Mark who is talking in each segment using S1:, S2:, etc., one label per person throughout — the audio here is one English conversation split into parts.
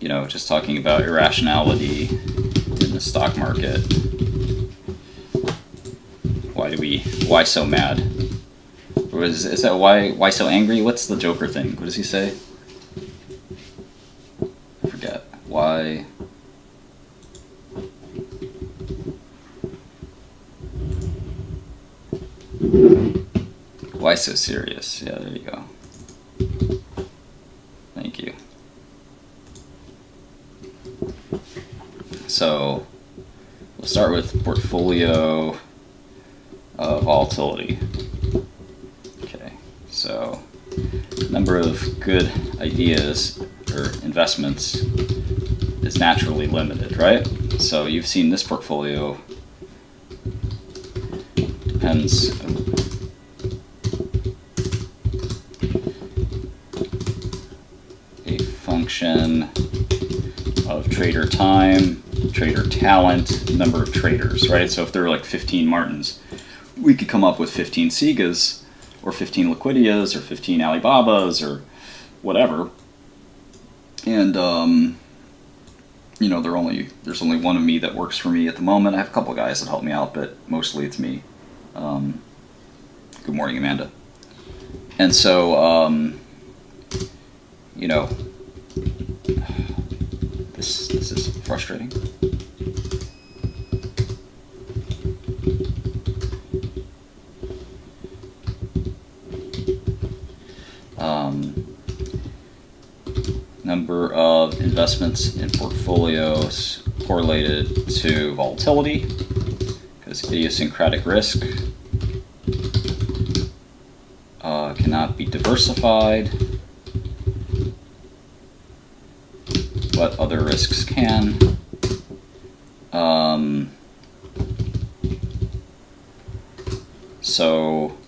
S1: just talking about irrationality in the stock market. Why so mad? Or is that why so angry? What's the Joker thing? What does he say? I forget. Why so serious? Yeah, there you go. Thank you. So we'll start with portfolio volatility. Okay, so number of good ideas or investments is naturally limited, right? So you've seen this portfolio depends. A function of trader time, trader talent, number of traders, right? So if there are like 15 Martins, we could come up with 15 Segas, or 15 Liquidias, or 15 Alibabas, or whatever. And there's only one of me that works for me at the moment. I have a couple of guys that help me out, but mostly it's me. Good morning, Amanda. And so, this is frustrating. Number of investments in portfolios correlated to volatility, because idiosyncratic risk cannot be diversified, but other risks can. So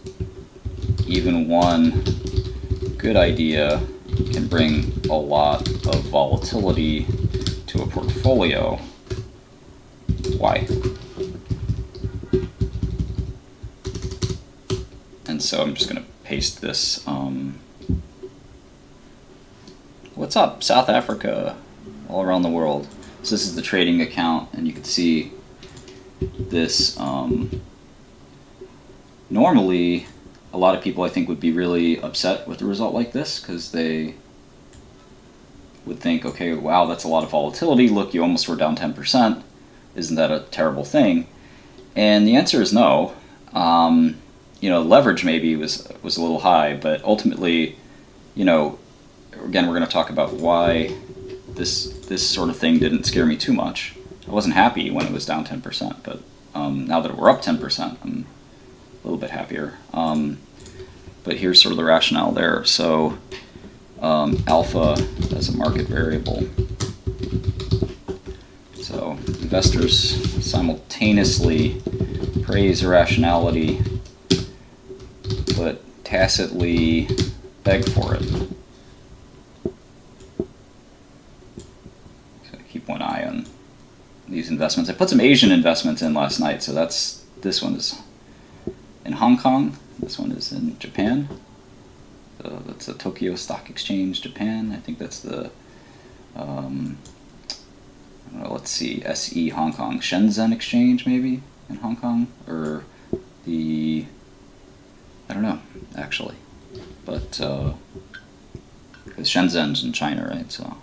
S1: even one good idea can bring a lot of volatility to a portfolio. Why? And so I'm just going to paste this. What's up, South Africa, all around the world. So this is the trading account, and you can see this. Normally, a lot of people, I think, would be really upset with a result like this, because they would think, okay, wow, that's a lot of volatility. Look, you almost were down 10%. Isn't that a terrible thing? And the answer is no. Leverage maybe was a little high, but ultimately, again, we're going to talk about why this sort of thing didn't scare me too much. I wasn't happy when it was down 10%, but now that we're up 10%, I'm a little bit happier. But here's sort of the rationale there. So alpha as a market variable. So investors simultaneously praise irrationality, but tacitly beg for it. So keep one eye on these investments. I put some Asian investments in last night, so this one is in Hong Kong. This one is in Japan. So that's the Tokyo Stock Exchange, Japan. I think that's the, let's see, SE Hong Kong, Shenzhen Exchange maybe in Hong Kong, or the, I don't know actually, but because Shenzhen's in China, right? So,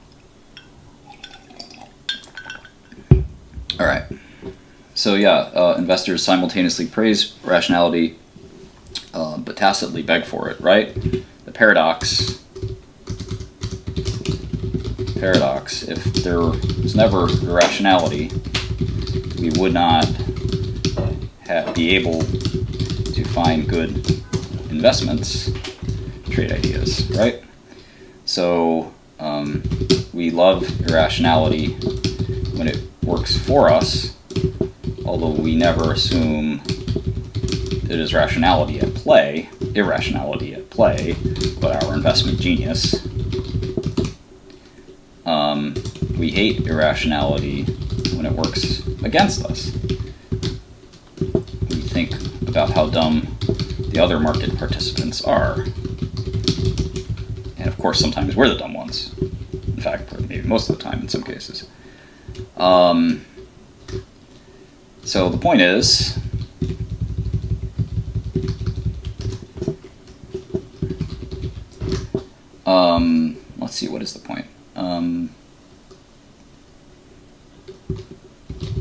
S1: all right. So yeah, investors simultaneously praise rationality, but tacitly beg for it, right? The paradox, if there was never irrationality, we would not be able to find good investments, trade ideas, right? So we love irrationality when it works for us, although we never assume it is irrationality at play, but our investment genius. We hate irrationality when it works against us. We think about how dumb the other market participants are. And of course, sometimes we're the dumb ones. fact, maybe most of the time in some cases. So the point is, let's see, what is the point?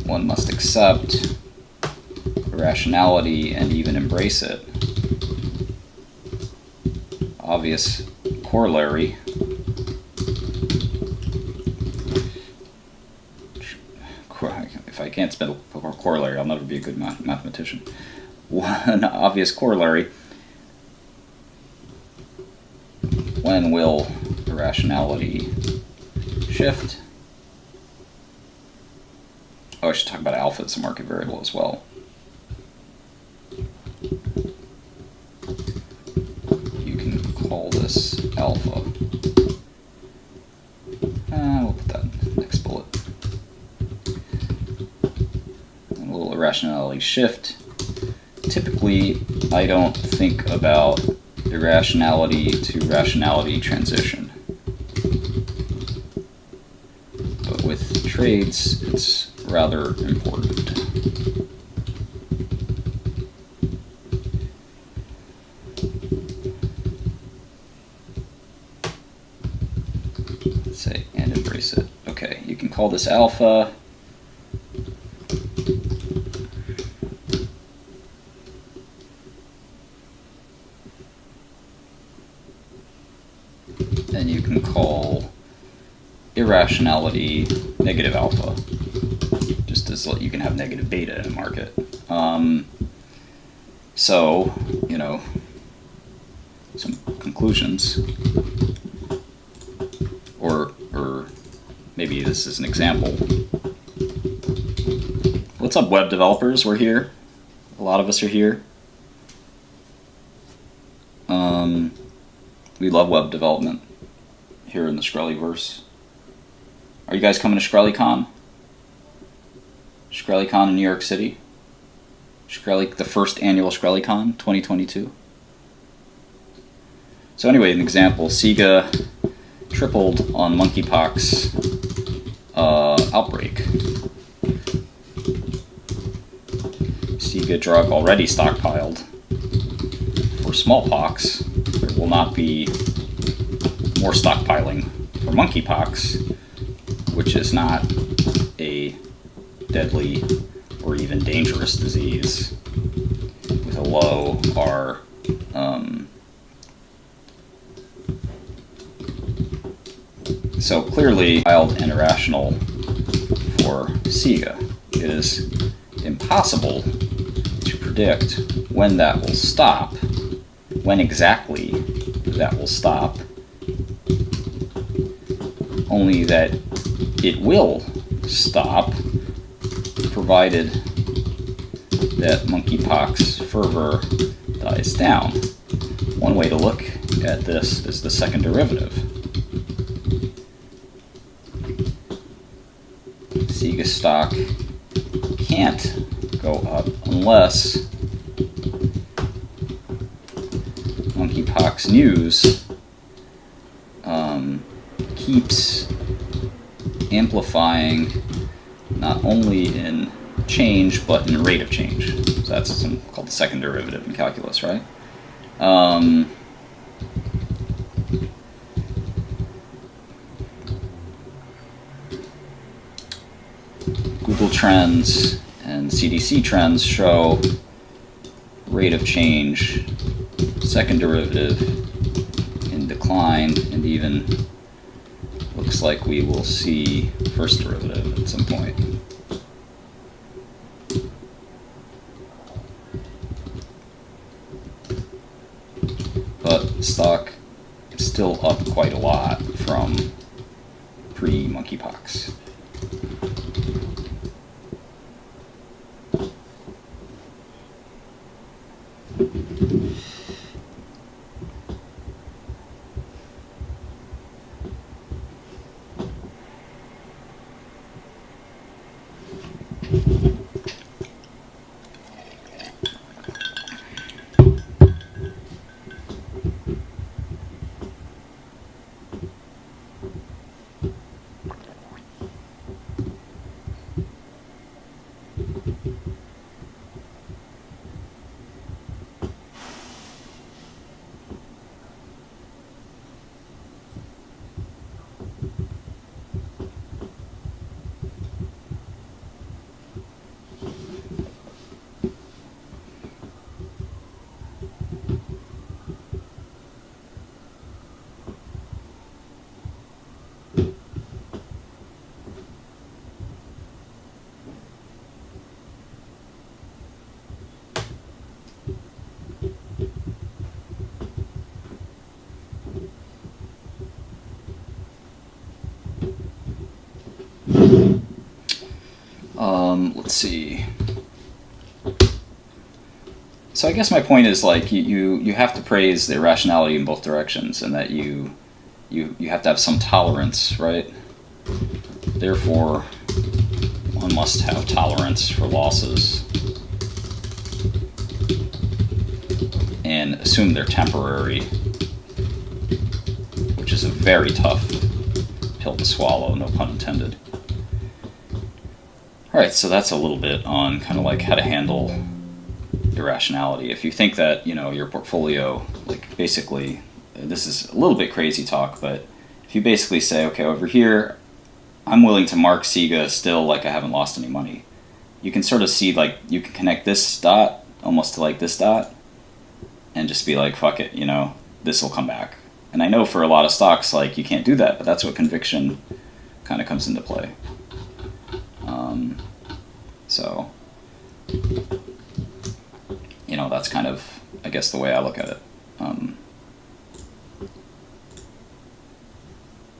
S1: One must accept irrationality and even embrace it. Obvious corollary. If I can't spell corollary, I'll never be a good mathematician. One obvious corollary. When will irrationality shift? Oh, I should talk about alpha as a market variable as well. You can call this alpha. We'll put that in the next bullet. And will irrationality shift? Typically, I don't think about irrationality to rationality transition. But with trades, it's rather important. Let's say, and embrace it. Okay, you can call this alpha. And you can call irrationality negative alpha, just as you can have negative beta in a market. So, you know, some conclusions, or maybe this is an example. What's up, web developers? We're here. A lot of us are here. We love web development here in the Shkreli-verse. Are you guys coming to ShkreliCon? ShkreliCon in New York City? Shkreli, the first annual ShkreliCon 2022. So anyway, an example, Sega tripled on monkeypox outbreak. Sega drug already stockpiled for smallpox. There will not be more stockpiling for monkeypox, which is not a deadly or even dangerous disease with a low R. So clearly wild and irrational for Sega. It is impossible to predict when that will stop, when exactly that will stop, only that it will stop, provided that monkeypox fervor dies down. One way to look at this is the second derivative. Sega stock can't go up unless monkeypox news keeps amplifying not only in change but in rate of change. So that's called the second derivative in calculus, right? Google Trends and CDC Trends show rate of change, second derivative in decline, and even looks like we will see first derivative at some point. But stock is still up quite a lot from pre-monkeypox. let's see. So I guess my point is like you have to praise the irrationality in both directions, and that you have to have some tolerance, right? Therefore, one must have tolerance for losses and assume they're temporary, which is a very tough pill to swallow, no pun intended. Alright, so that's a little bit on kind of like how to handle irrationality. If you think that, you know, your portfolio, like basically, this is a little bit crazy talk, but if you basically say, okay, over here, I'm willing to mark Sega still like I haven't lost any money, you can sort of see, like, you can connect this dot almost to like this dot and just be like, fuck it, you know, this will come back. And I know for a lot of stocks, like, you can't do that, but that's what conviction kind of comes into play. So, you know, that's kind of, I guess, the way I look at it.